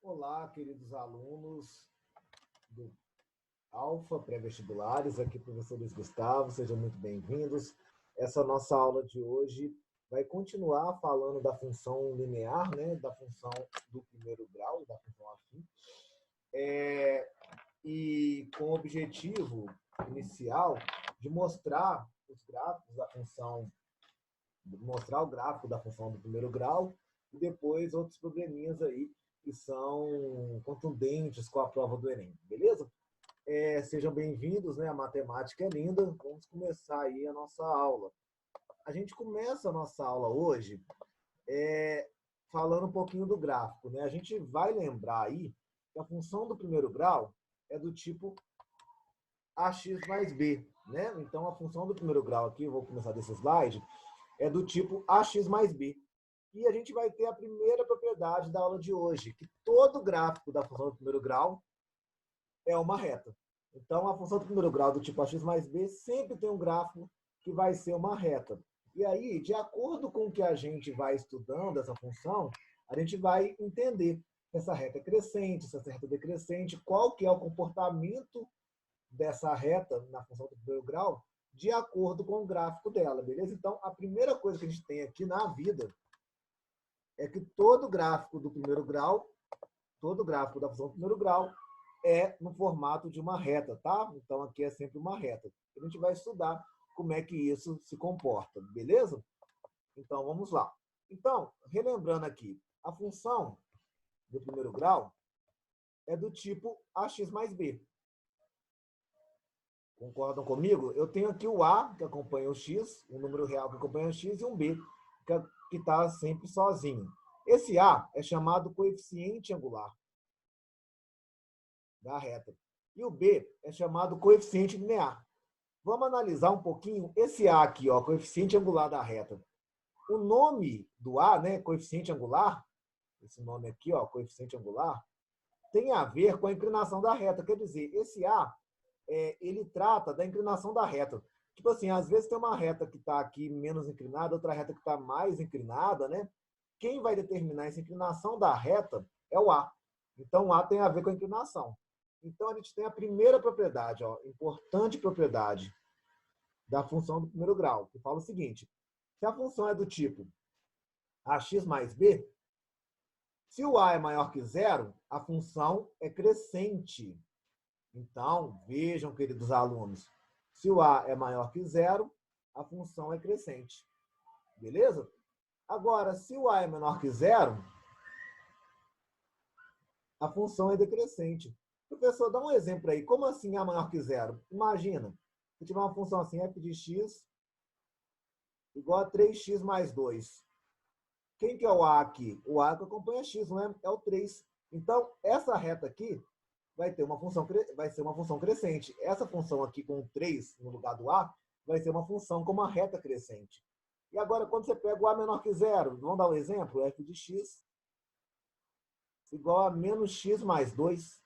Olá, queridos alunos do Alfa Pré-Vestibulares, aqui professor Luiz Gustavo, sejam muito bem-vindos. Essa nossa aula de hoje vai continuar falando da função linear, né, da função do primeiro grau, da função afim, e com o objetivo inicial de mostrar os gráficos da função, mostrar o gráfico da função do primeiro grau e depois outros probleminhas aí que são contundentes com a prova do Enem, beleza? Sejam bem-vindos, né? A matemática é linda. Vamos começar aí a nossa aula. A gente começa a nossa aula hoje falando um pouquinho do gráfico, né? A gente vai lembrar aí que a função do primeiro grau é do tipo ax mais b, né? Então, a função do primeiro grau aqui, eu vou começar desse slide, é do tipo ax mais b. E a gente vai ter a primeira propriedade da aula de hoje, que todo gráfico da função do primeiro grau é uma reta. Então, a função do primeiro grau do tipo ax mais b sempre tem um gráfico que vai ser uma reta. E aí, de acordo com o que a gente vai estudando essa função, a gente vai entender se essa reta é crescente, se essa reta é decrescente, qual que é o comportamento dessa reta na função do primeiro grau, de acordo com o gráfico dela, beleza? Então, a primeira coisa que a gente tem aqui na vida é que todo gráfico do primeiro grau, todo gráfico da função do primeiro grau, é no formato de uma reta, tá? Então, aqui é sempre uma reta. A gente vai estudar como é que isso se comporta, beleza? Então, vamos lá. Então, relembrando aqui, a função do primeiro grau é do tipo ax mais b. Concordam comigo? Eu tenho aqui o a, que acompanha o x, um número real que acompanha o x, e um b, que está sempre sozinho. Esse a é chamado coeficiente angular da reta. E o b é chamado coeficiente linear. Vamos analisar um pouquinho esse a aqui, ó, coeficiente angular da reta. O nome do a, né, coeficiente angular, esse nome aqui, ó, coeficiente angular, tem a ver com a inclinação da reta. Quer dizer, esse a, ele trata da inclinação da reta. Tipo assim, às vezes tem uma reta que está aqui menos inclinada, outra reta que está mais inclinada, né? Quem vai determinar essa inclinação da reta é o a. Então, o a tem a ver com a inclinação. Então, a gente tem a primeira propriedade, ó, importante propriedade da função do primeiro grau, que fala o seguinte: se a função é do tipo ax mais b, se o a é maior que zero, a função é crescente. Então, vejam, queridos alunos, se o a é maior que zero, a função é crescente. Beleza? Agora, se o a é menor que zero, a função é decrescente. Professor, dá um exemplo aí. Como assim a maior que zero? Imagina, se tiver uma função assim, f de x igual a 3x mais 2. Quem que é o a aqui? O a que acompanha x, não é? É o 3. Então, essa reta aqui vai ser uma função crescente. Essa função aqui com 3 no lugar do a vai ser uma função com uma reta crescente. E agora, quando você pega o a menor que zero, vamos dar um exemplo? F de x igual a menos x mais 2.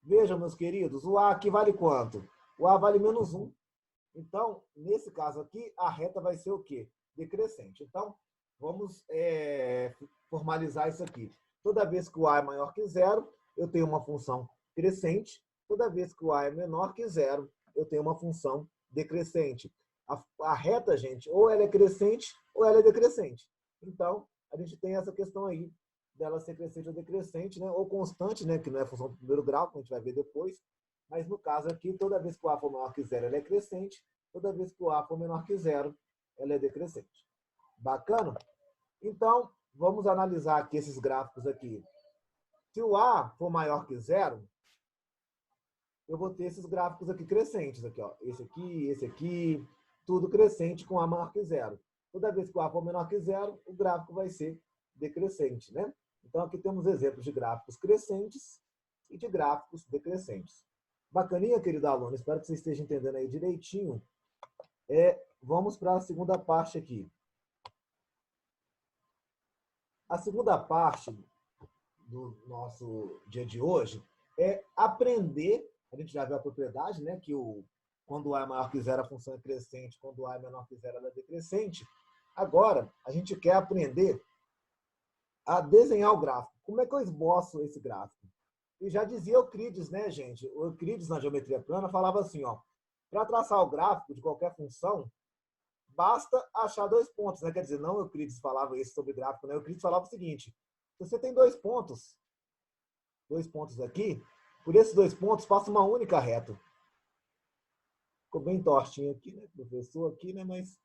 Vejam, meus queridos, o a aqui vale quanto? O a vale menos 1. Então, nesse caso aqui, a reta vai ser o quê? Decrescente. Então, vamos formalizar isso aqui. Toda vez que o a é maior que zero, eu tenho uma função crescente. Toda vez que o a é menor que zero, eu tenho uma função decrescente. A reta, gente, ou ela é crescente ou ela é decrescente. Então, a gente tem essa questão aí dela ser crescente ou decrescente, né? Ou constante, né? Que não é função do primeiro grau, que a gente vai ver depois. Mas no caso aqui, toda vez que o a for maior que zero, ela é crescente. Toda vez que o a for menor que zero, ela é decrescente. Bacana? Então, vamos analisar aqui esses gráficos aqui. Se o a for maior que zero, eu vou ter esses gráficos aqui crescentes. Aqui, ó. Esse aqui, tudo crescente com a maior que zero. Toda vez que o a for menor que zero, o gráfico vai ser decrescente, né? Então, aqui temos exemplos de gráficos crescentes e de gráficos decrescentes. Bacaninha, querido aluno? Espero que você esteja entendendo aí direitinho. Vamos para a segunda parte aqui. A segunda parte do nosso dia de hoje é aprender. A gente já viu a propriedade, né? Que quando o a é maior que zero, a função é crescente. Quando o a é menor que zero, ela é decrescente. Agora, a gente quer aprender a desenhar o gráfico. Como é que eu esboço esse gráfico? E já dizia Euclides, né, gente? O Euclides, na geometria plana, falava assim, ó, para traçar o gráfico de qualquer função, basta achar dois pontos, né? Quer dizer, não Euclides falava isso sobre gráfico, né? Euclides falava o seguinte, se você tem dois pontos aqui, por esses dois pontos passa uma única reta. Ficou bem tortinho aqui, né, professor, aqui, né, mas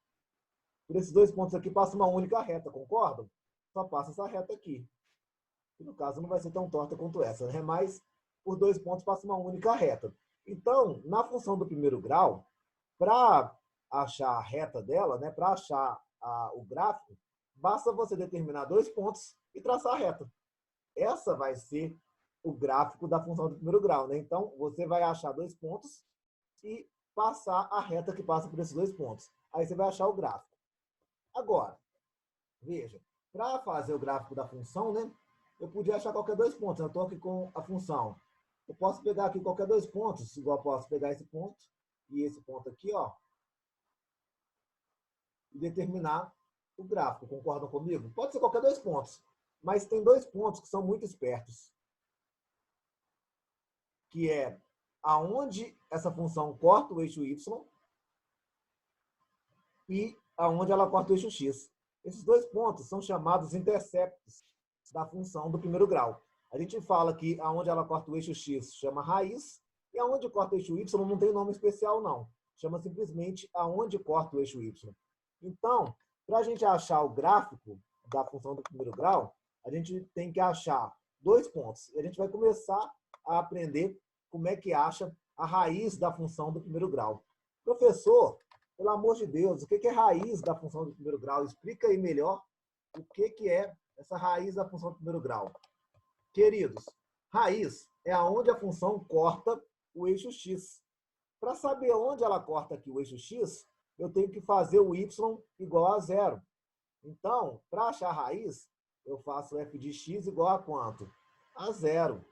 por esses dois pontos aqui passa uma única reta, concordam? Só passa essa reta aqui. Que no caso não vai ser tão torta quanto essa, né? Mas por dois pontos passa uma única reta. Então, na função do primeiro grau, para achar a reta dela, né, para achar o gráfico, basta você determinar dois pontos e traçar a reta. Essa vai ser o gráfico da função do primeiro grau, né? Então, você vai achar dois pontos e passar a reta que passa por esses dois pontos. Aí você vai achar o gráfico. Agora, veja, para fazer o gráfico da função, né, eu podia achar qualquer dois pontos. Eu estou aqui com a função. Eu posso pegar aqui qualquer dois pontos, igual eu posso pegar esse ponto e esse ponto aqui, ó, e determinar o gráfico. Concordam comigo? Pode ser qualquer dois pontos, mas tem dois pontos que são muito espertos, que é aonde essa função corta o eixo y e aonde ela corta o eixo x. Esses dois pontos são chamados interceptos da função do primeiro grau. A gente fala que aonde ela corta o eixo x chama raiz, e aonde corta o eixo y não tem nome especial, não. Chama simplesmente aonde corta o eixo y. Então, para a gente achar o gráfico da função do primeiro grau, a gente tem que achar dois pontos. E a gente vai começar a aprender como é que acha a raiz da função do primeiro grau. Professor, pelo amor de Deus, o que é raiz da função do primeiro grau? Explica aí melhor o que é essa raiz da função do primeiro grau. Queridos, raiz é aonde a função corta o eixo x. Para saber onde ela corta aqui o eixo x, eu tenho que fazer o y igual a zero. Então, para achar a raiz, eu faço f de x igual a quanto? A zero.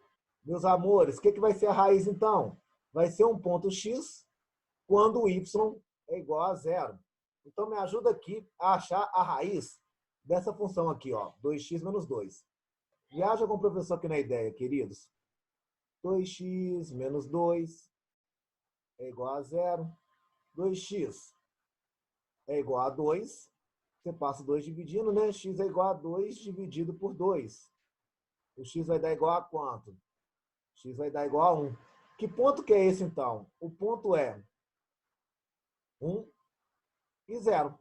Meus amores, o que vai ser a raiz então? Vai ser um ponto x quando o y é igual a zero. Então, me ajuda aqui a achar a raiz dessa função aqui, ó, 2x menos 2. Viaja com o professor aqui na ideia, queridos. 2x menos 2 é igual a zero. 2x é igual a 2. Você passa 2 dividindo, né? X é igual a 2 dividido por 2. O x vai dar igual a quanto? X vai dar igual a 1. Que ponto que é esse, então? O ponto é 1 e 0.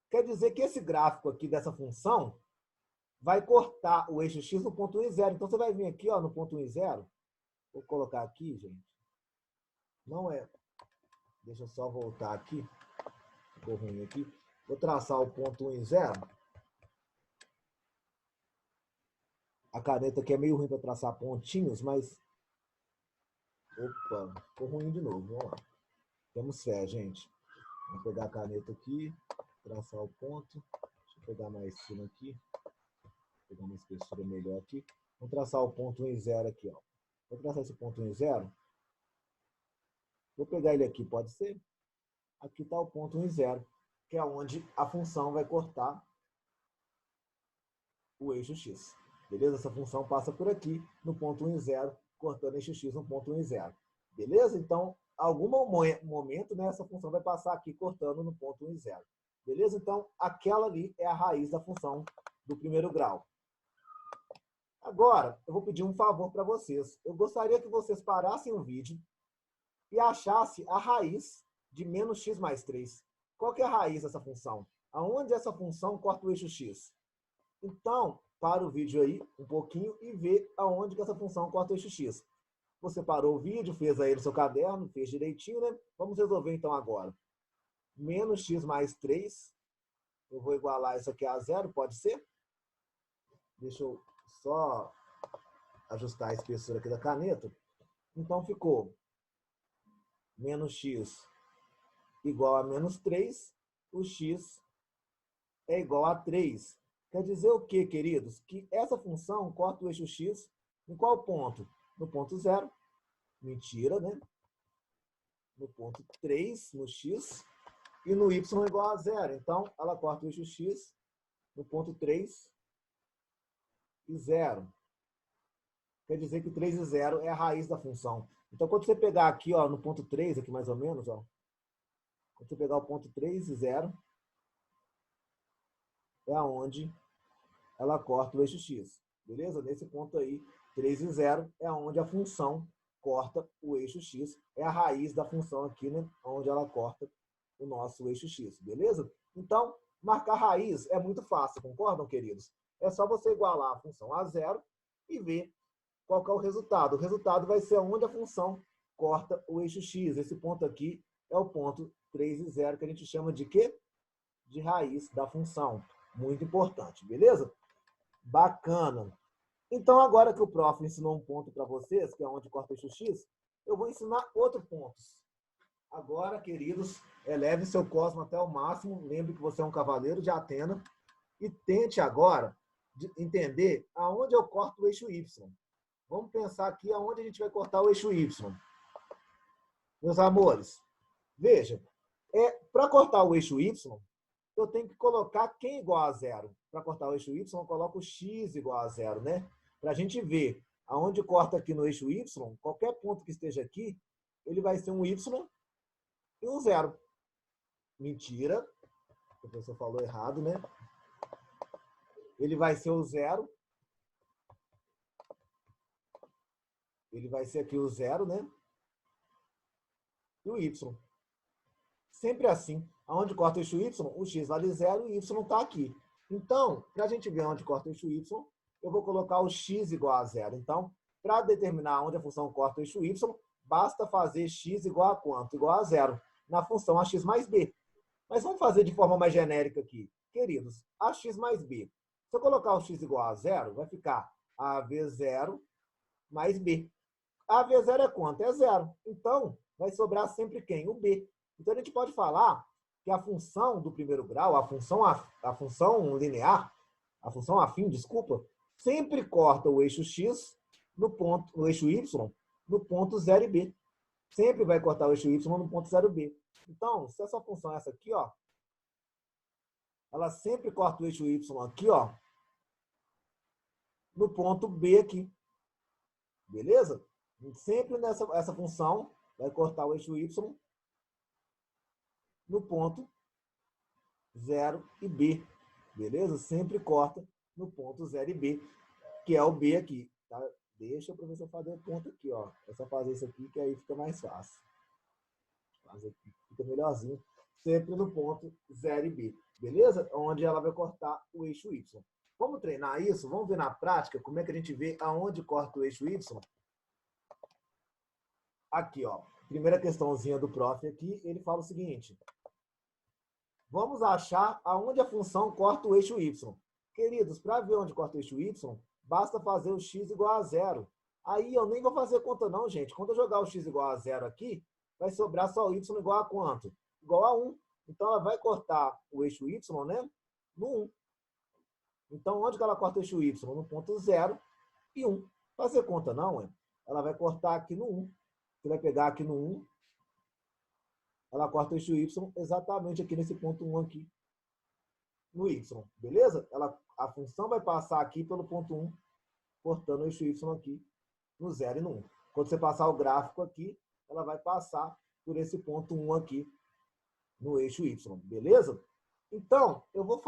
Quer dizer que esse gráfico aqui dessa função vai cortar o eixo x no ponto 1 e 0. Então, você vai vir aqui, ó, no ponto 1 e 0. Vou colocar aqui, gente. Não é... Deixa eu só voltar aqui. Ficou ruim aqui. Vou traçar o ponto 1 e 0. A caneta aqui é meio ruim para traçar pontinhos, mas... Opa, ficou ruim de novo. Vamos lá. Temos fé, gente. Vou pegar a caneta aqui, traçar o ponto. Deixa eu pegar mais cima aqui. Vou pegar uma espessura melhor aqui. Vamos traçar o ponto 1 e 0 aqui, ó. Vou traçar esse ponto 1 e 0. Vou pegar ele aqui, pode ser? Aqui está o ponto 1 e 0, que é onde a função vai cortar o eixo x. Beleza? Essa função passa por aqui, no ponto 1 e 0, cortando o eixo x no ponto 1 e 0. Beleza? Então, em algum momento, né, essa função vai passar aqui, cortando no ponto 1 e 0. Beleza? Então, aquela ali é a raiz da função do primeiro grau. Agora, eu vou pedir um favor para vocês. Eu gostaria que vocês parassem o vídeo e achassem a raiz de menos x mais 3. Qual que é a raiz dessa função? Aonde essa função corta o eixo x? Então, para o vídeo aí um pouquinho e vê aonde que essa função corta o eixo x. Você parou o vídeo, fez aí no seu caderno, fez direitinho, né? Vamos resolver então agora. Menos x mais 3. Eu vou igualar isso aqui a zero, pode ser? Deixa eu só ajustar a espessura aqui da caneta. Então, ficou menos x igual a menos 3. O x é igual a 3. Quer dizer o quê, queridos? Que essa função corta o eixo x em qual ponto? No ponto 0. Mentira, né? No ponto 3, no x. E no y igual a 0. Então, ela corta o eixo x no ponto 3 e 0. quer dizer que 3 e 0 é a raiz da função. Então, quando você pegar aqui, ó, no ponto 3, aqui mais ou menos, ó, quando você pegar o ponto 3 e 0, é onde ela corta o eixo x. Beleza? Nesse ponto aí, 3 e 0 é onde a função corta o eixo x. É a raiz da função aqui, né? Onde ela corta o nosso eixo x. Beleza? Então, marcar raiz é muito fácil, concordam, queridos? É só você igualar a função a zero e ver qual que é o resultado. O resultado vai ser onde a função corta o eixo x. Esse ponto aqui é o ponto 3 e 0, que a gente chama de quê? De raiz da função. Muito importante, beleza? Bacana. Então, agora que o prof ensinou um ponto para vocês, que é onde corta o eixo x, eu vou ensinar outro ponto. Agora, queridos, eleve seu cosmo até o máximo. Lembre que você é um cavaleiro de Atena. E tente agora entender aonde eu corto o eixo y. Vamos pensar aqui aonde a gente vai cortar o eixo y. Meus amores, veja, para cortar o eixo y, eu tenho que colocar quem igual a zero. Para cortar o eixo y, eu coloco x igual a zero, né? Para a gente ver aonde corta aqui no eixo y, qualquer ponto que esteja aqui, ele vai ser um y e um zero. Mentira, o professor falou errado, né? Ele vai ser o zero. Ele vai ser aqui o zero, né? E o y. Sempre assim. Aonde corta o eixo y, o x vale zero e o y está aqui. Então, para a gente ver onde corta o eixo y, eu vou colocar o x igual a zero. Então, para determinar onde a função corta o eixo y, basta fazer x igual a quanto? Igual a zero. Na função ax mais b. Mas vamos fazer de forma mais genérica aqui. Queridos, ax mais b. Se eu colocar o x igual a zero, vai ficar av0 mais b. A V0 é quanto? É zero. Então, vai sobrar sempre quem? O B. Então, a gente pode falar que a função do primeiro grau, a função linear, a função afim, desculpa, sempre corta o eixo x o eixo y no ponto 0 e B. Sempre vai cortar o eixo y no ponto 0B. Então, se essa função é essa aqui, ó, ela sempre corta o eixo y aqui, ó, no ponto B aqui. Beleza? Sempre essa função vai cortar o eixo y no ponto 0 e B. Beleza? Sempre corta no ponto 0 e B, que é o B aqui. Tá? Deixa o professor fazer o ponto aqui. Ó. É só fazer isso aqui que aí fica mais fácil. Fazer aqui, fica melhorzinho. Sempre no ponto 0 e B. Beleza? Onde ela vai cortar o eixo Y. Vamos treinar isso? Vamos ver na prática como é que a gente vê aonde corta o eixo Y? Aqui, ó, primeira questãozinha do prof aqui, ele fala o seguinte. Vamos achar aonde a função corta o eixo y. Queridos, para ver onde corta o eixo y, basta fazer o x igual a zero. Aí eu nem vou fazer conta não, gente. Quando eu jogar o x igual a zero aqui, vai sobrar só o y igual a quanto? Igual a 1. Então, ela vai cortar o eixo y, né? No 1. Então, onde que ela corta o eixo y? No ponto 0 e 1. Fazer conta não, ela vai cortar aqui no 1. Você vai pegar aqui no 1, ela corta o eixo y exatamente aqui nesse ponto 1 aqui, no y, beleza? A função vai passar aqui pelo ponto 1, cortando o eixo y aqui no 0 e no 1. Quando você passar o gráfico aqui, ela vai passar por esse ponto 1 aqui no eixo y, beleza? Então, eu vou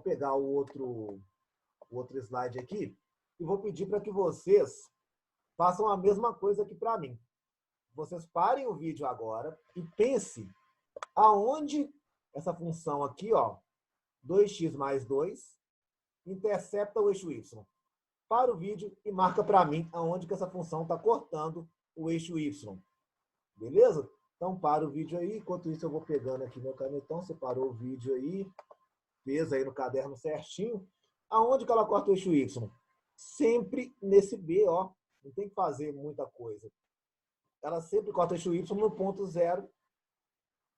pegar o outro slide aqui e vou pedir para que vocês façam a mesma coisa aqui para mim. Vocês parem o vídeo agora e pense aonde essa função aqui, ó, 2x mais 2, intercepta o eixo y. Para o vídeo e marca para mim aonde que essa função está cortando o eixo y. Beleza? Então, para o vídeo aí. Enquanto isso, eu vou pegando aqui meu canetão. Você parou o vídeo aí. Fez aí no caderno certinho. Aonde que ela corta o eixo y? Sempre nesse B, ó. Não tem que fazer muita coisa. Ela sempre corta o eixo y no ponto 0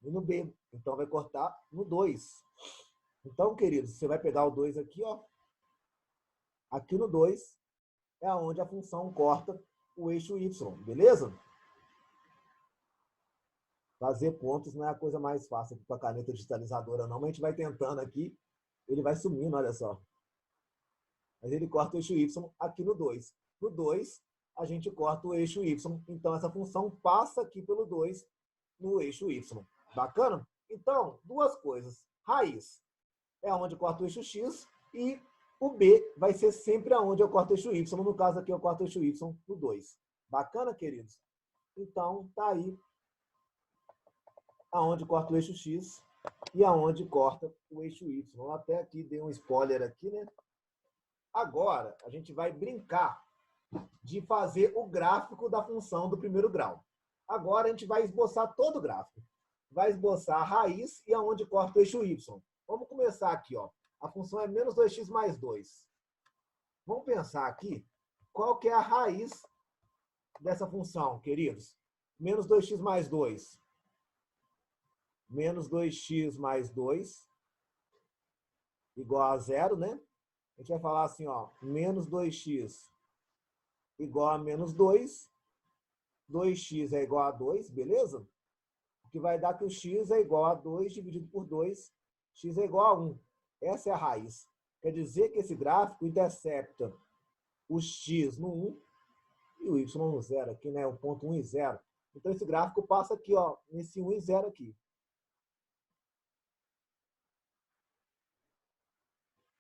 e no B. Então, vai cortar no 2. Então, queridos, você vai pegar o 2 aqui, ó. Aqui no 2 é onde a função corta o eixo y, beleza? Fazer pontos não é a coisa mais fácil com a caneta digitalizadora, não. Mas a gente vai tentando aqui. Ele vai sumindo, olha só. Mas ele corta o eixo y aqui no 2. no 2, a gente corta o eixo y. Então, essa função passa aqui pelo 2 no eixo y. Bacana? Então, duas coisas. Raiz é onde eu corto o eixo x e o b vai ser sempre aonde eu corto o eixo y. No caso aqui, eu corto o eixo y no 2. Bacana, queridos? Então, tá aí aonde corta o eixo x e aonde corta o eixo y. Até aqui dei um spoiler aqui, né? Agora, a gente vai brincar de fazer o gráfico da função do primeiro grau. Agora, a gente vai esboçar todo o gráfico. Vai esboçar a raiz e aonde corta o eixo y. Vamos começar aqui, ó. A função é menos 2x mais 2. Vamos pensar aqui qual que é a raiz dessa função, queridos. Menos 2x mais 2. Menos 2x mais 2 igual a 0, né? A gente vai falar assim, ó, menos 2x igual a menos 2. 2x é igual a 2, beleza? O que vai dar que o x é igual a 2 dividido por 2. X é igual a 1. Essa é a raiz. Quer dizer que esse gráfico intercepta o x no 1 e o y no 0 aqui, né? O ponto 1 e 0. Então, esse gráfico passa aqui, ó, nesse 1 e 0 aqui.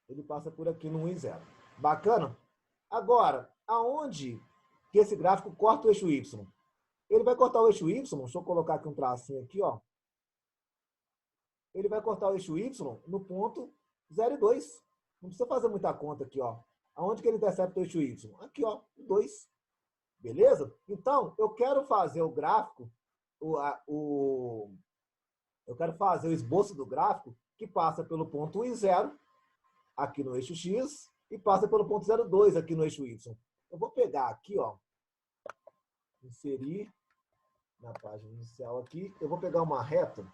Ele passa por aqui no 1 e 0. Bacana? Agora, aonde que esse gráfico corta o eixo y? Ele vai cortar o eixo y, deixa eu colocar aqui um tracinho aqui, ó. Ele vai cortar o eixo y no ponto 0 e 2. Não precisa fazer muita conta aqui, ó. Aonde que ele intercepta o eixo y? Aqui, ó, 2. Beleza? Então, eu quero fazer o gráfico, eu quero fazer o esboço do gráfico que passa pelo ponto 1 e 0, aqui no eixo x, e passa pelo ponto 0,2 aqui no eixo y. Eu vou pegar aqui, ó, inserir na página inicial aqui, eu vou pegar uma reta,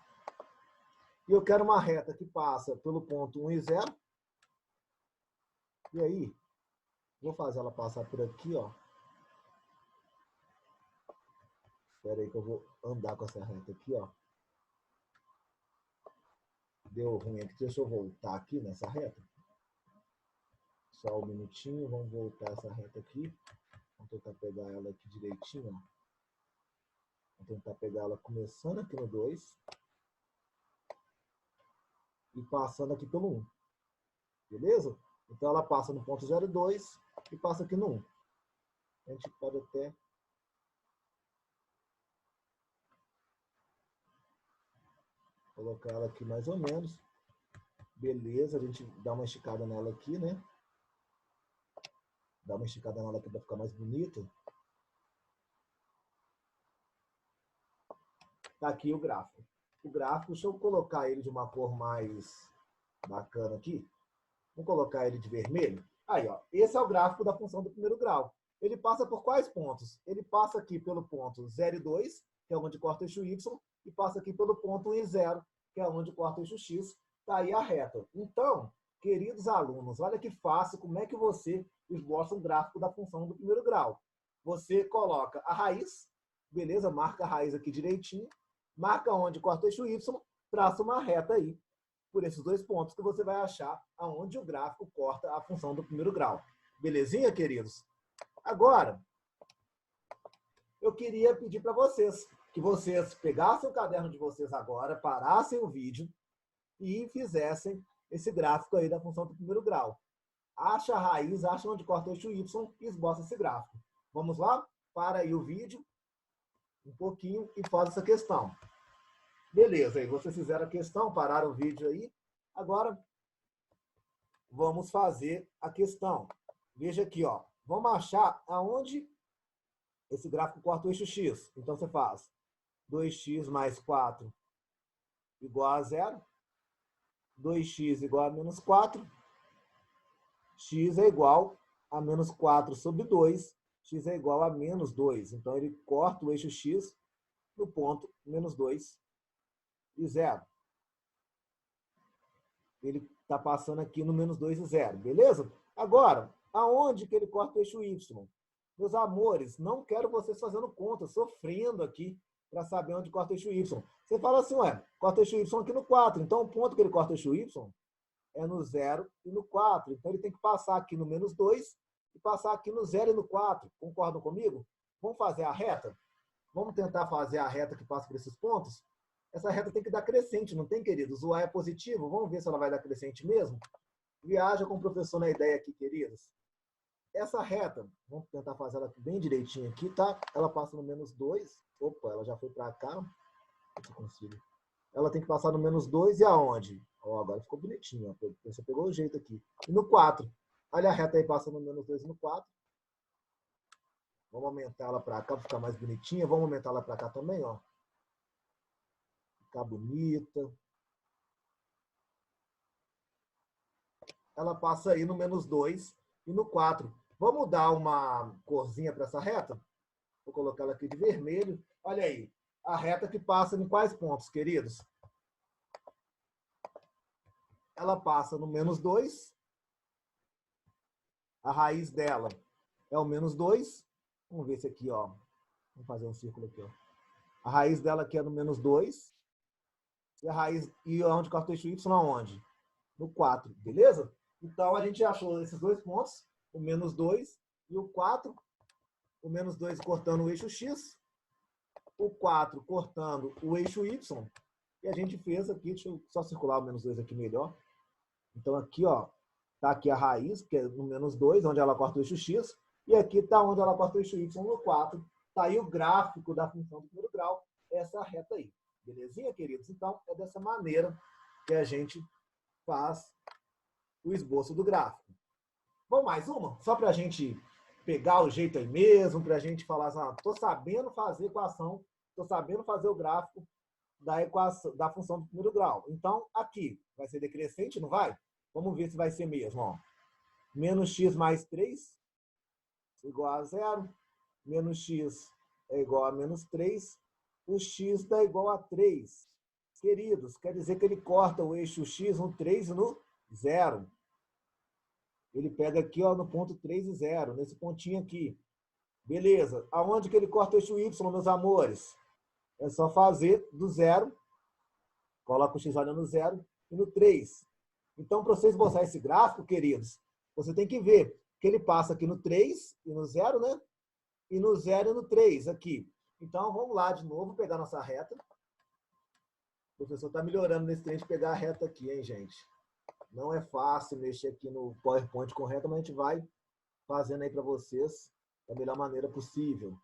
e eu quero uma reta que passa pelo ponto 1 e 0, e aí, vou fazer ela passar por aqui, ó. Espera aí que eu vou andar com essa reta aqui, ó. Deu ruim aqui, deixa eu voltar aqui nessa reta. Só um minutinho, vamos voltar essa reta aqui. Vamos tentar pegar ela aqui direitinho, ó. Vamos tentar pegar ela começando aqui no 2 e passando aqui pelo 1. Beleza? Então ela passa no ponto 0,2 e passa aqui no 1. A gente pode até colocar ela aqui mais ou menos. Beleza, a gente dá uma esticada nela aqui, né? Dá uma esticada nela aqui para ficar mais bonita. Tá aqui o gráfico. O gráfico, deixa eu colocar ele de uma cor mais bacana aqui. Vamos colocar ele de vermelho. Aí, ó, esse é o gráfico da função do primeiro grau. Ele passa por quais pontos? Ele passa aqui pelo ponto 0 e 2, que é onde corta o eixo y, e passa aqui pelo ponto 1 e 0, que é onde corta o eixo x. Tá aí a reta. Então, queridos alunos, olha que fácil, como é que você esboça um gráfico da função do primeiro grau. Você coloca a raiz, beleza? Marca a raiz aqui direitinho, marca onde corta o eixo y, traça uma reta aí, por esses dois pontos que você vai achar aonde o gráfico corta a função do primeiro grau. Belezinha, queridos? Agora, eu queria pedir para vocês que vocês pegassem o caderno de vocês agora, parassem o vídeo e fizessem esse gráfico aí da função do primeiro grau. Acha a raiz, acha onde corta o eixo y e esboça esse gráfico. Vamos lá? Para aí o vídeo um pouquinho e faz essa questão. Beleza, aí vocês fizeram a questão, pararam o vídeo aí. Agora, vamos fazer a questão. Veja aqui, ó. Vamos achar aonde esse gráfico corta o eixo x. Então, você faz 2x mais 4 igual a 0. 2x igual a menos 4. X é igual a menos 4 sobre 2. X é igual a menos 2. Então, ele corta o eixo x no ponto menos 2 e 0. Ele está passando aqui no menos 2 e 0, beleza? Agora, aonde que ele corta o eixo y? Meus amores, não quero vocês fazendo conta, sofrendo aqui para saber onde corta o eixo y. Você fala assim, ué, corta o eixo y aqui no 4. Então, o ponto que ele corta o eixo y é no 0 e no 4. Então, ele tem que passar aqui no menos 2 e passar aqui no 0 e no 4. Concordam comigo? Vamos fazer a reta? Vamos tentar fazer a reta que passa por esses pontos? Essa reta tem que dar crescente, não tem, queridos? O A é positivo, vamos ver se ela vai dar crescente mesmo? Viaja com o professor na ideia aqui, queridos. Essa reta, vamos tentar fazer ela bem direitinho aqui, tá? Ela passa no -2. Opa, ela já foi para cá. Se eu consigo. Ela tem que passar no -2 e aonde? Ó, agora ficou bonitinho. Ó. Você pegou o jeito aqui. E no 4. Olha a reta aí, passa no -2 e no 4. Vamos aumentar ela para cá, para ficar mais bonitinha. Vamos aumentar ela para cá também, ó. Ficar bonita. Ela passa aí no -2 e no 4. Vamos dar uma corzinha para essa reta? Vou colocar ela aqui de vermelho. Olha aí, a reta que passa em quais pontos, queridos? Ela passa no -2. A raiz dela é o -2. Vamos ver esse aqui, ó. Vamos fazer um círculo aqui, ó. A raiz dela aqui é no -2. E a raiz, e onde corta o eixo Y, aonde? No 4, beleza? Então, a gente achou esses dois pontos, o -2 e o 4. O -2 cortando o eixo X, o 4 cortando o eixo Y. E a gente fez aqui, deixa eu só circular o -2 aqui melhor. Então, aqui, ó, tá aqui a raiz, que é no -2, onde ela corta o eixo X. E aqui tá onde ela corta o eixo Y no 4. Tá aí o gráfico da função do primeiro grau, essa reta aí. Belezinha, queridos? Então, é dessa maneira que a gente faz o esboço do gráfico. Vamos mais uma? Só para a gente pegar o jeito aí mesmo, para a gente falar assim, estou sabendo fazer equação, estou sabendo fazer o gráfico da equação, da função do primeiro grau. Então, aqui, vai ser decrescente, não vai? Vamos ver se vai ser mesmo. Ó. Menos x mais 3 igual a 0. Menos x é igual a -3. O x dá igual a 3. Queridos, quer dizer que ele corta o eixo x no 3 e no 0. Ele pega aqui, ó, no ponto 3 e 0, nesse pontinho aqui. Beleza. Aonde que ele corta o eixo Y, meus amores? É só fazer do 0. Coloca o x olha no 0 e no 3. Então, para você esboçar esse gráfico, queridos, você tem que ver que ele passa aqui no 3 e no 0, né? E no 0 e no 3 aqui. Então, vamos lá de novo, pegar nossa reta. O professor está melhorando nesse trem de pegar a reta aqui, hein, gente? Não é fácil mexer aqui no PowerPoint com reta, mas a gente vai fazendo aí para vocês da melhor maneira possível.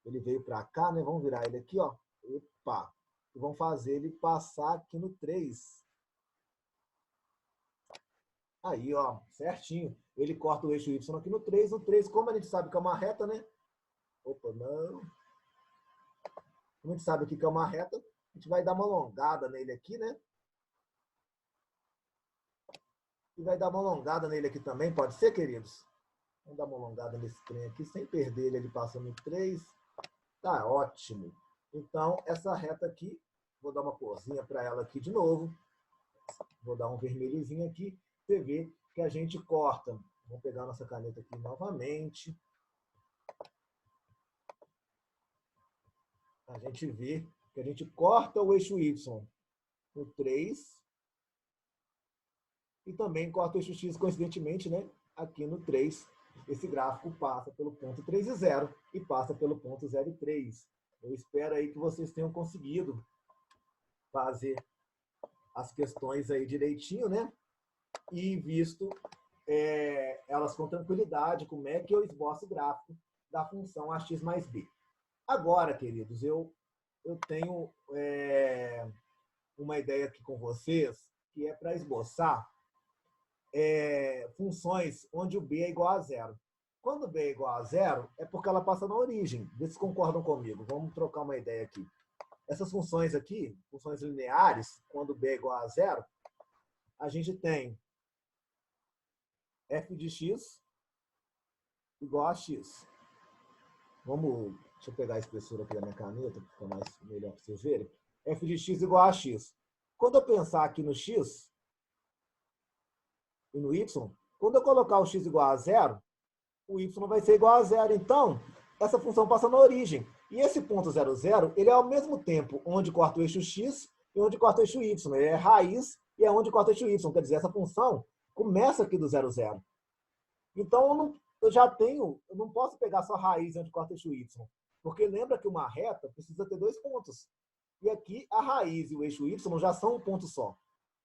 Ele veio para cá, né? Vamos virar ele aqui, ó. Epa! E vamos fazer ele passar aqui no 3. Aí, ó, certinho. Ele corta o eixo Y aqui no 3. No 3, como a gente sabe que é uma reta, né? Opa, não. Como a gente sabe aqui que é uma reta, a gente vai dar uma alongada nele aqui, né? E vai dar uma alongada nele aqui também, pode ser, queridos? Vamos dar uma alongada nesse trem aqui, sem perder ele passando em 3. Tá ótimo. Então, essa reta aqui, vou dar uma corzinha para ela aqui de novo. Vou dar um vermelhozinho aqui. Você vê que a gente corta. Vamos pegar nossa caneta aqui novamente. A gente vê que a gente corta o eixo Y no 3. E também corta o eixo X, coincidentemente, né? Aqui no 3. Esse gráfico passa pelo ponto 3 e 0 e passa pelo ponto 0 e 3. Eu espero aí que vocês tenham conseguido fazer as questões aí direitinho, né? E visto elas com tranquilidade, como é que eu esboço o gráfico da função ax mais b. Agora, queridos, eu tenho uma ideia aqui com vocês, que é para esboçar funções onde o b é igual a 0. Quando b é igual a 0, é porque ela passa na origem. Vê se concordam comigo. Vamos trocar uma ideia aqui. Essas funções aqui, funções lineares, quando b é igual a 0, a gente tem f de x igual a x. Deixa eu pegar a espessura aqui da minha caneta, para ficar melhor para vocês verem. F de x igual a x. Quando eu pensar aqui no x e no y, quando eu colocar o x igual a 0, o y vai ser igual a 0. Então, essa função passa na origem. E esse ponto 0, 0, ele é ao mesmo tempo onde corta o eixo x e onde corta o eixo y. Ele é raiz e é onde corta o eixo y. Quer dizer, essa função começa aqui do 0, 0. Então, eu não posso pegar só raiz onde corta eixo y, porque lembra que uma reta precisa ter dois pontos. E aqui a raiz e o eixo y já são um ponto só.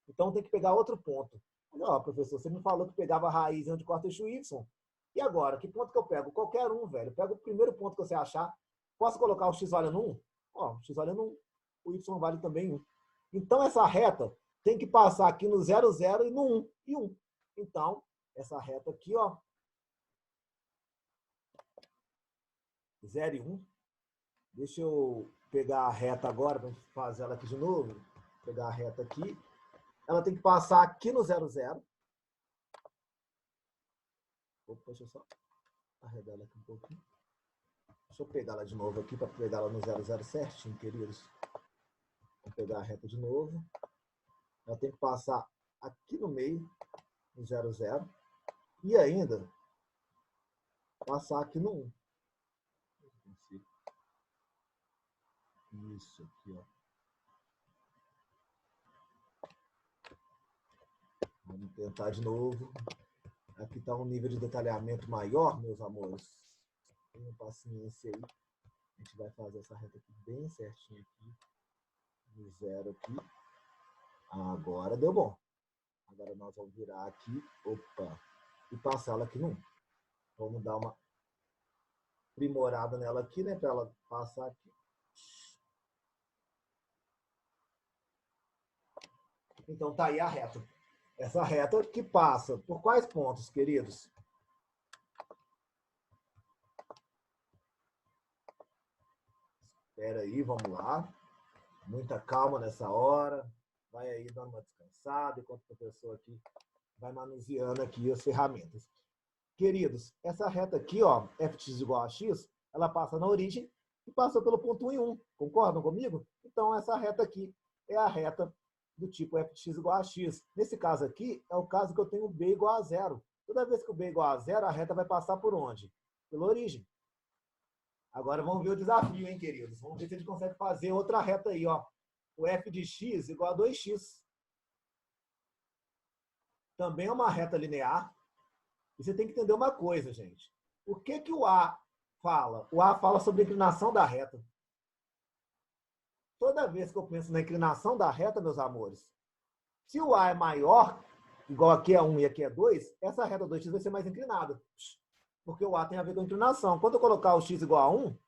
Então tem que pegar outro ponto. Ó, professor, você me falou que pegava a raiz onde corta eixo y. E agora, que ponto que eu pego? Qualquer um, velho. Pega o primeiro ponto que você achar. Posso colocar o x valendo 1? Ó, o x valendo 1. O y vale também 1. Então essa reta tem que passar aqui no 0, 0 e no 1 e 1. Então, essa reta aqui, ó, 0 e 1. Deixa eu pegar a reta agora, para fazer ela aqui de novo. Vou pegar a reta aqui. Ela tem que passar aqui no 0, 0. Opa, deixa eu só arredar ela aqui um pouquinho. Deixa eu pegar ela de novo aqui, para pegar ela no 0, 0 certinho, queridos. Vou pegar a reta de novo. Ela tem que passar aqui no meio, no 0, 0. E ainda passar aqui no 1. Isso aqui, ó. Vamos tentar de novo. Aqui está um nível de detalhamento maior, meus amores. Tenham paciência aí. A gente vai fazer essa reta aqui bem certinho aqui. No 0 aqui. Agora deu bom. Agora nós vamos virar aqui. Opa! E passar ela aqui no 1. Vamos dar uma aprimorada nela aqui, né? Para ela passar aqui. Então tá aí a reta. Essa reta que passa por quais pontos, queridos? Espera aí, vamos lá. Muita calma nessa hora. Vai aí dando uma descansada, enquanto o professor aqui vai manuseando aqui as ferramentas. Queridos, essa reta aqui, ó, fx igual a x, ela passa na origem e passou pelo ponto 1 e 1. Concordam comigo? Então, essa reta aqui é a reta do tipo fx igual a x. Nesse caso aqui, é o caso que eu tenho b igual a 0. Toda vez que o b é igual a 0, a reta vai passar por onde? Pela origem. Agora vamos ver o desafio, hein, queridos? Vamos ver se a gente consegue fazer outra reta aí, ó. O f de x igual a 2x. Também é uma reta linear. E você tem que entender uma coisa, gente. O que o A fala? O A fala sobre a inclinação da reta. Toda vez que eu penso na inclinação da reta, meus amores, se o A é maior, igual aqui é 1 e aqui é 2, essa reta 2x vai ser mais inclinada. Porque o A tem a ver com a inclinação. Quando eu colocar o x igual a 1,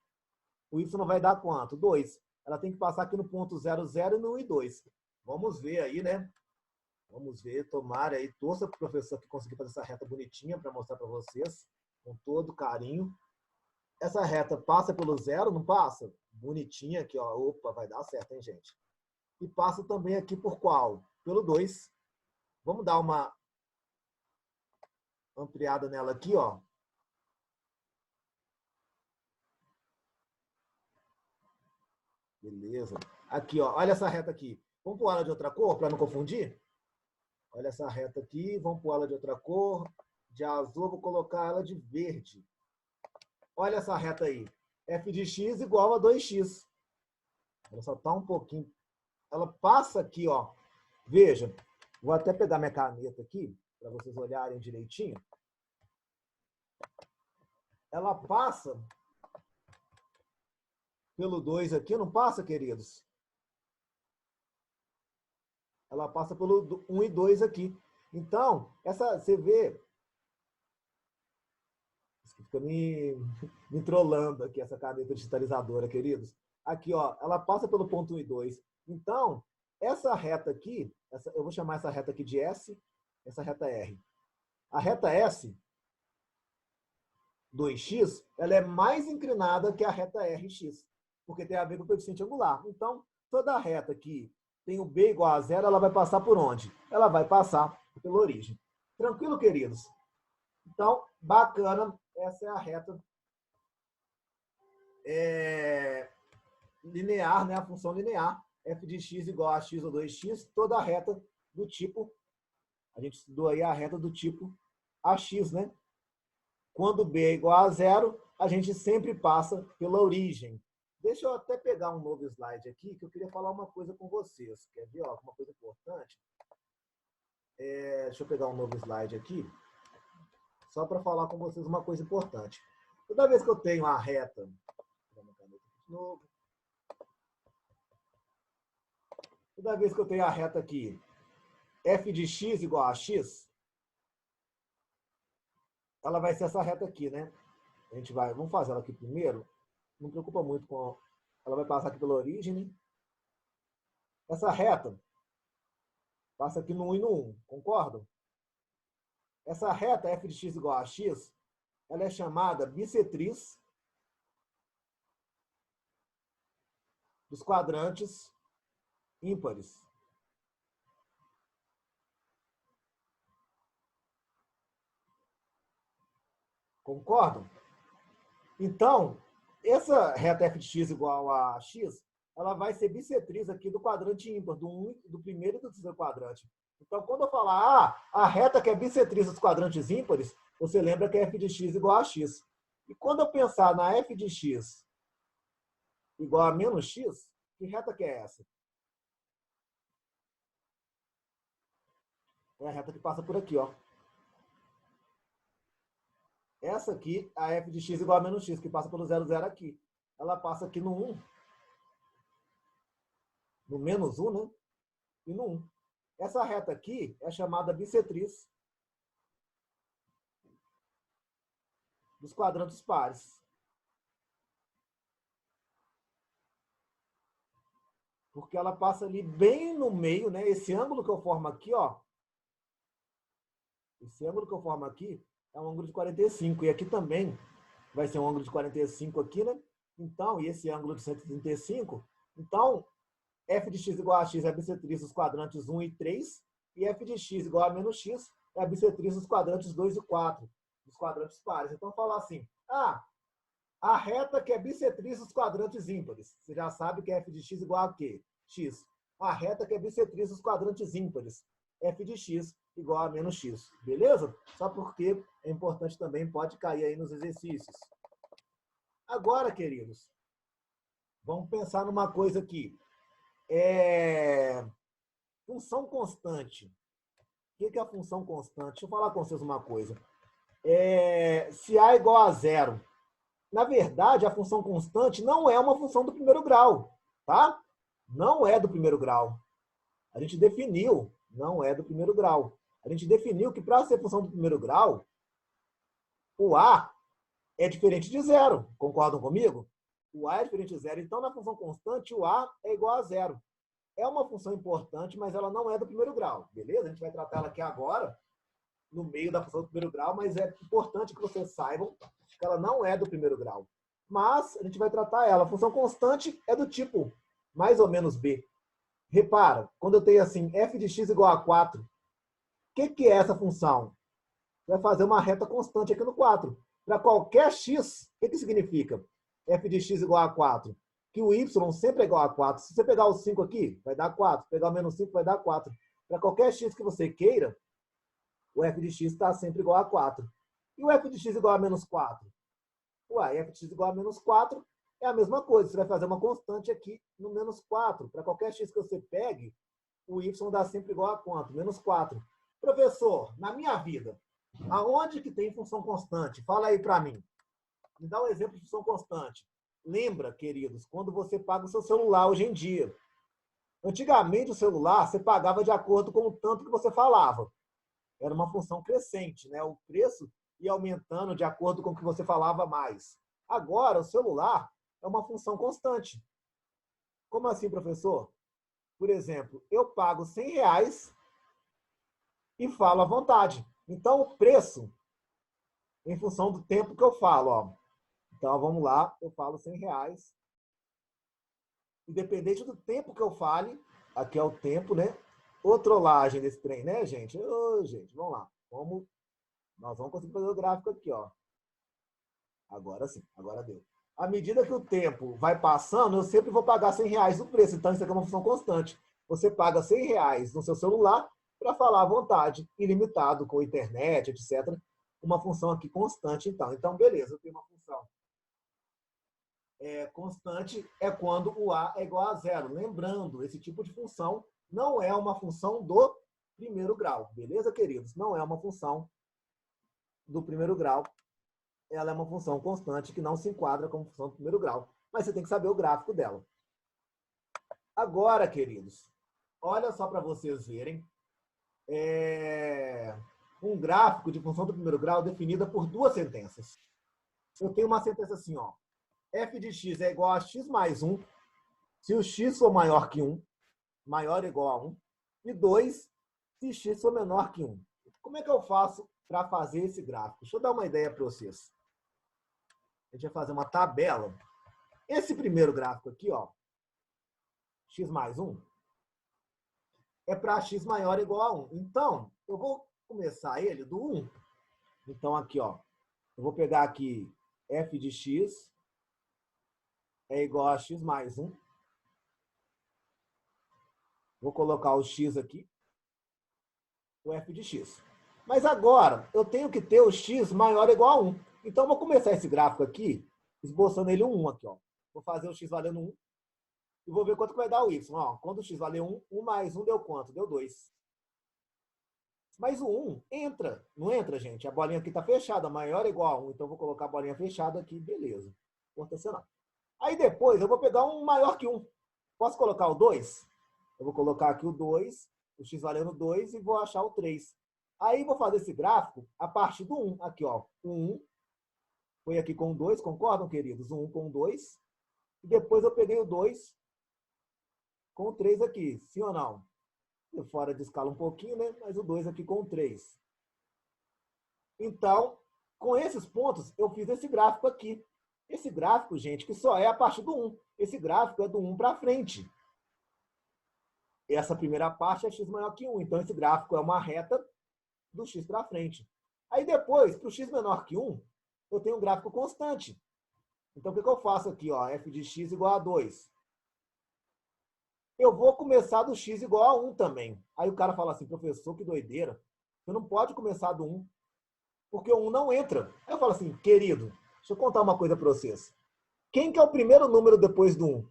o y vai dar quanto? 2. Ela tem que passar aqui no ponto 0, 0 e no 1 e 2. Vamos ver aí, né? Vamos ver, tomara aí, torça para o professor que conseguir fazer essa reta bonitinha para mostrar para vocês, com todo carinho. Essa reta passa pelo 0, não passa? Bonitinha aqui, ó. Opa, vai dar certo, hein, gente? E passa também aqui por qual? Pelo 2. Vamos dar uma ampliada nela aqui, ó. Beleza. Aqui, ó. Olha essa reta aqui. Vamos pôr ela de outra cor para não confundir? Olha essa reta aqui. Vamos pôr ela de outra cor. De azul, vou colocar ela de verde. Olha essa reta aí. F de x igual a 2x. Ela só está um pouquinho. Ela passa aqui, ó. Veja. Vou até pegar minha caneta aqui, para vocês olharem direitinho. Ela passa pelo 2 aqui, não passa, queridos? Ela passa pelo 1 e 2 aqui. Então, essa, você vê... Fica me trolando aqui, essa caneta digitalizadora, queridos. Aqui, ó, ela passa pelo ponto 1 e 2. Então, essa reta aqui, eu vou chamar essa reta aqui de S, essa reta R. A reta S, 2x, ela é mais inclinada que a reta RX, porque tem a ver com o coeficiente angular. Então, toda reta que tem o B igual a 0, ela vai passar por onde? Ela vai passar pela origem. Tranquilo, queridos? Então, bacana, essa é a reta linear, né? A função linear, f de x igual a x ou 2x, toda a reta do tipo, a gente estudou aí a reta do tipo AX, né? Quando b é igual a 0, a gente sempre passa pela origem. Deixa eu até pegar um novo slide aqui, que eu queria falar uma coisa com vocês. Quer ver? Ó, uma coisa importante. Deixa eu pegar um novo slide aqui. só para falar com vocês uma coisa importante. Toda vez que eu tenho a reta, toda vez que eu tenho a reta aqui, f de x igual a x, ela vai ser essa reta aqui, né? Vamos fazer ela aqui primeiro. Não preocupa muito com... Ela vai passar aqui pela origem, né? Essa reta passa aqui no 1 e no 1, concordam? Essa reta f de x igual a x, ela é chamada bissetriz dos quadrantes ímpares. Concordam? Então, essa reta f de x igual a x, ela vai ser bissetriz aqui do quadrante ímpar, do primeiro e do terceiro quadrante. Então, quando eu falar, a reta que é bissetriz dos quadrantes ímpares, você lembra que é f de x igual a x. E quando eu pensar na f de x igual a menos x, que reta que é essa? É a reta que passa por aqui, ó. Essa aqui, a f de x igual a menos x, que passa pelo 0, 0 aqui. Ela passa aqui no 1. No menos 1, né? E no 1. Essa reta aqui é chamada bissetriz dos quadrantes pares. Porque ela passa ali bem no meio, né? Esse ângulo que eu formo aqui, ó. Esse ângulo que eu formo aqui é um ângulo de 45. E aqui também vai ser um ângulo de 45 aqui, né? Então, e esse ângulo de 135. Então, f de x igual a x é a bissetriz dos quadrantes 1 e 3. E f de x igual a menos x é a bissetriz dos quadrantes 2 e 4. Dos quadrantes pares. Então, falar assim, a reta que é bissetriz dos quadrantes ímpares. Você já sabe que é f de x igual a quê? X. A reta que é bissetriz dos quadrantes ímpares. F de x igual a menos x. Beleza? Só porque é importante também, pode cair aí nos exercícios. Agora, queridos, vamos pensar numa coisa aqui. Função constante. O que é a função constante? Deixa eu falar com vocês uma coisa. Se A é igual a zero, na verdade, a função constante não é uma função do primeiro grau, tá? Não é do primeiro grau. A gente definiu, não é do primeiro grau. A gente definiu que para ser função do primeiro grau, o A é diferente de zero. Concordam comigo? O A é diferente de zero. Então, na função constante, o A é igual a zero. É uma função importante, mas ela não é do primeiro grau. Beleza? A gente vai tratar ela aqui agora, no meio da função do primeiro grau, mas é importante que vocês saibam que ela não é do primeiro grau. Mas a gente vai tratar ela. A função constante é do tipo mais ou menos b. Repara, quando eu tenho assim, f de x igual a 4, o que é essa função? Vai fazer uma reta constante aqui no 4. Para qualquer x, o que significa? F de x igual a 4. Que o y sempre é igual a 4. Se você pegar o 5 aqui, vai dar 4. Se pegar o menos 5, vai dar 4. Para qualquer x que você queira, o f de x está sempre igual a 4. E o f de x igual a menos 4? Ué, f de x igual a menos 4 é a mesma coisa. Você vai fazer uma constante aqui no menos 4. Para qualquer x que você pegue, o y dá sempre igual a quanto? Menos 4. Professor, na minha vida, aonde que tem função constante? Fala aí para mim. Me dá um exemplo de função constante. Lembra, queridos, quando você paga o seu celular hoje em dia. Antigamente, o celular, você pagava de acordo com o tanto que você falava. Era uma função crescente, né? O preço ia aumentando de acordo com o que você falava mais. Agora, o celular é uma função constante. Como assim, professor? Por exemplo, eu pago R$100 e falo à vontade. Então, o preço, em função do tempo que eu falo, ó. Então, vamos lá, eu falo R$100. Independente do tempo que eu fale, aqui é o tempo, né? Ô, trollagem desse trem, né, gente? Ô, gente, vamos lá. Nós vamos conseguir fazer o gráfico aqui, ó. Agora sim, agora deu. À medida que o tempo vai passando, eu sempre vou pagar R$100 do preço. Então, isso aqui é uma função constante. Você paga R$100 no seu celular para falar à vontade, ilimitado, com internet, etc. Uma função aqui constante, então. Então, beleza, eu tenho uma função constante é quando o A é igual a zero. Lembrando, esse tipo de função não é uma função do primeiro grau. Beleza, queridos? Não é uma função do primeiro grau, ela é uma função constante que não se enquadra como função do primeiro grau. Mas você tem que saber o gráfico dela. Agora, queridos, olha só para vocês verem. Um gráfico de função do primeiro grau definida por duas sentenças. Eu tenho uma sentença assim, ó. F de x é igual a x mais 1, se o x for maior que 1, maior ou igual a 1, e 2, se x for menor que 1. Como é que eu faço para fazer esse gráfico? Deixa eu dar uma ideia para vocês. A gente vai fazer uma tabela. Esse primeiro gráfico aqui, ó, x mais 1, é para x maior ou igual a 1. Então, eu vou começar ele do 1. Então, aqui, ó, eu vou pegar aqui f de x é igual a x mais 1. Vou colocar o x aqui, o f de x. Mas agora, eu tenho que ter o x maior ou igual a 1. Então, eu vou começar esse gráfico aqui, esboçando ele um 1 aqui, ó. Vou fazer o x valendo 1. E vou ver quanto que vai dar o y. Ó, quando o x valeu 1, 1 mais 1 deu quanto? Deu 2. Mas o 1 entra. Não entra, gente? A bolinha aqui está fechada, maior ou igual a 1. Então, eu vou colocar a bolinha fechada aqui, beleza. Rotacionar. Aí depois, eu vou pegar um maior que 1. Posso colocar o 2? Eu vou colocar aqui o 2, o x valendo 2, e vou achar o 3. Aí, vou fazer esse gráfico a partir do 1. Aqui, ó. O 1 foi aqui com o 2, concordam, queridos? O 1 com o 2. E depois eu peguei o 2 com o 3 aqui. Sim ou não? Fora de escala um pouquinho, né? Mas o 2 aqui com o 3. Então, com esses pontos, eu fiz esse gráfico aqui. Esse gráfico, gente, que só é a partir do 1. Esse gráfico é do 1 para frente. Essa primeira parte é x maior que 1. Então, esse gráfico é uma reta do x para frente. Aí, depois, para o x menor que 1, eu tenho um gráfico constante. Então, o que eu faço aqui? Ó, f de x igual a 2. Eu vou começar do x igual a 1 também. Aí o cara fala assim, professor, que doideira. Você não pode começar do 1, porque o 1 não entra. Aí eu falo assim, querido, deixa eu contar uma coisa para vocês. Quem que é o primeiro número depois do 1?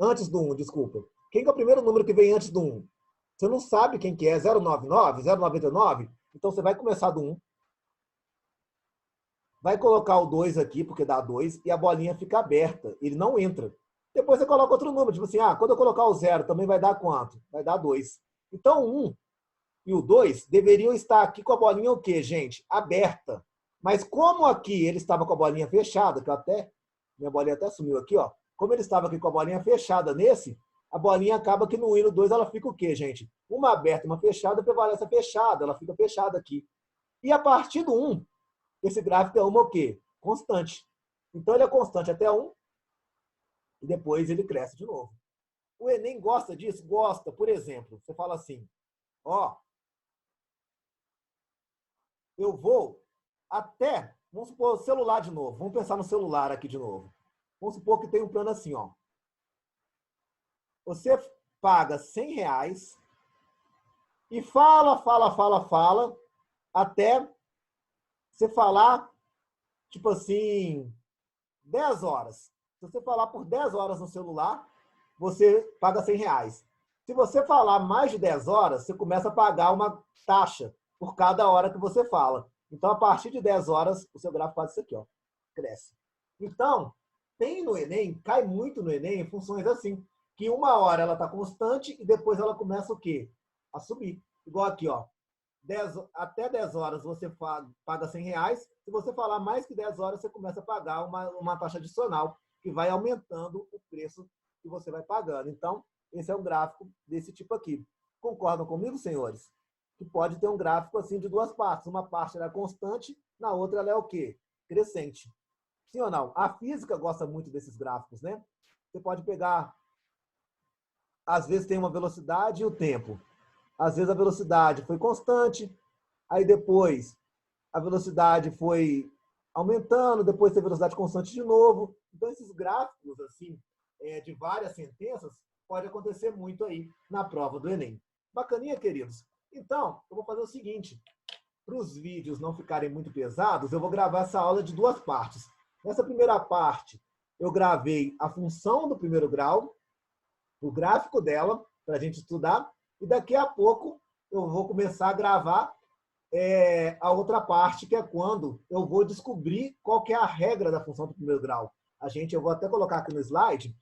Antes do 1, desculpa. Quem que é o primeiro número que vem antes do 1? Você não sabe quem que é, 099, 099? Então você vai começar do 1. Vai colocar o 2 aqui, porque dá 2, e a bolinha fica aberta. Ele não entra. Depois você coloca outro número, tipo assim, quando eu colocar o 0, também vai dar quanto? Vai dar 2. Então, o 1 e o 2 deveriam estar aqui com a bolinha o quê, gente? Aberta. Mas como aqui ele estava com a bolinha fechada, que minha bolinha até sumiu aqui, ó. Como ele estava aqui com a bolinha fechada nesse, a bolinha acaba que no 1 e no 2 ela fica o quê, gente? Uma aberta e uma fechada prevalece a fechada, ela fica fechada aqui. E a partir do 1, esse gráfico é uma o quê? Constante. Então, ele é constante até 1, e depois ele cresce de novo. O Enem gosta disso? Gosta. Por exemplo, você fala assim, ó, eu vou até, vamos supor, celular de novo. Vamos pensar no celular aqui de novo. Vamos supor que tem um plano assim, ó. Você paga R$100 e fala, até você falar, tipo assim, 10 horas. Se você falar por 10 horas no celular, você paga R$100. Se você falar mais de 10 horas, você começa a pagar uma taxa por cada hora que você fala. Então, a partir de 10 horas, o seu gráfico faz isso aqui, ó, cresce. Então, tem no Enem, cai muito no Enem, funções assim, que uma hora ela está constante e depois ela começa o quê? A subir. Igual aqui, ó. Até 10 horas você paga R$100. Se você falar mais que 10 horas, você começa a pagar uma taxa adicional, que vai aumentando o preço que você vai pagando. Então, esse é um gráfico desse tipo aqui. Concordam comigo, senhores? Que pode ter um gráfico assim de duas partes. Uma parte ela é constante, na outra ela é o quê? Crescente. Sim ou não? A física gosta muito desses gráficos, né? Você pode pegar, às vezes tem uma velocidade e o tempo. Às vezes a velocidade foi constante, aí depois a velocidade foi aumentando, depois tem velocidade constante de novo. Então, esses gráficos assim, de várias sentenças, pode acontecer muito aí na prova do Enem. Bacaninha, queridos? Então, eu vou fazer o seguinte. Para os vídeos não ficarem muito pesados, eu vou gravar essa aula de duas partes. Nessa primeira parte, eu gravei a função do primeiro grau, o gráfico dela, para a gente estudar, e daqui a pouco eu vou começar a gravar a outra parte, que é quando eu vou descobrir qual que é a regra da função do primeiro grau. Eu vou até colocar aqui no slide,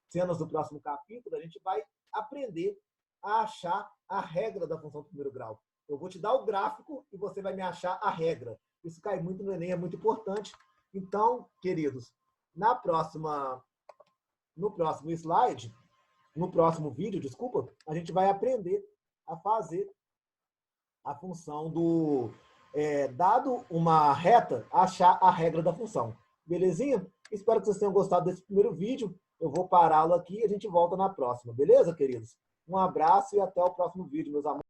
cenas do próximo capítulo, a gente vai aprender a achar a regra da função do primeiro grau. Eu vou te dar o gráfico e você vai me achar a regra. Isso cai muito no Enem, é muito importante. Então, queridos, no próximo slide, no próximo vídeo, desculpa, a gente vai aprender a fazer a função dado uma reta, achar a regra da função. Belezinha? Espero que vocês tenham gostado desse primeiro vídeo. Eu vou pará-lo aqui e a gente volta na próxima. Beleza, queridos? Um abraço e até o próximo vídeo, meus amigos.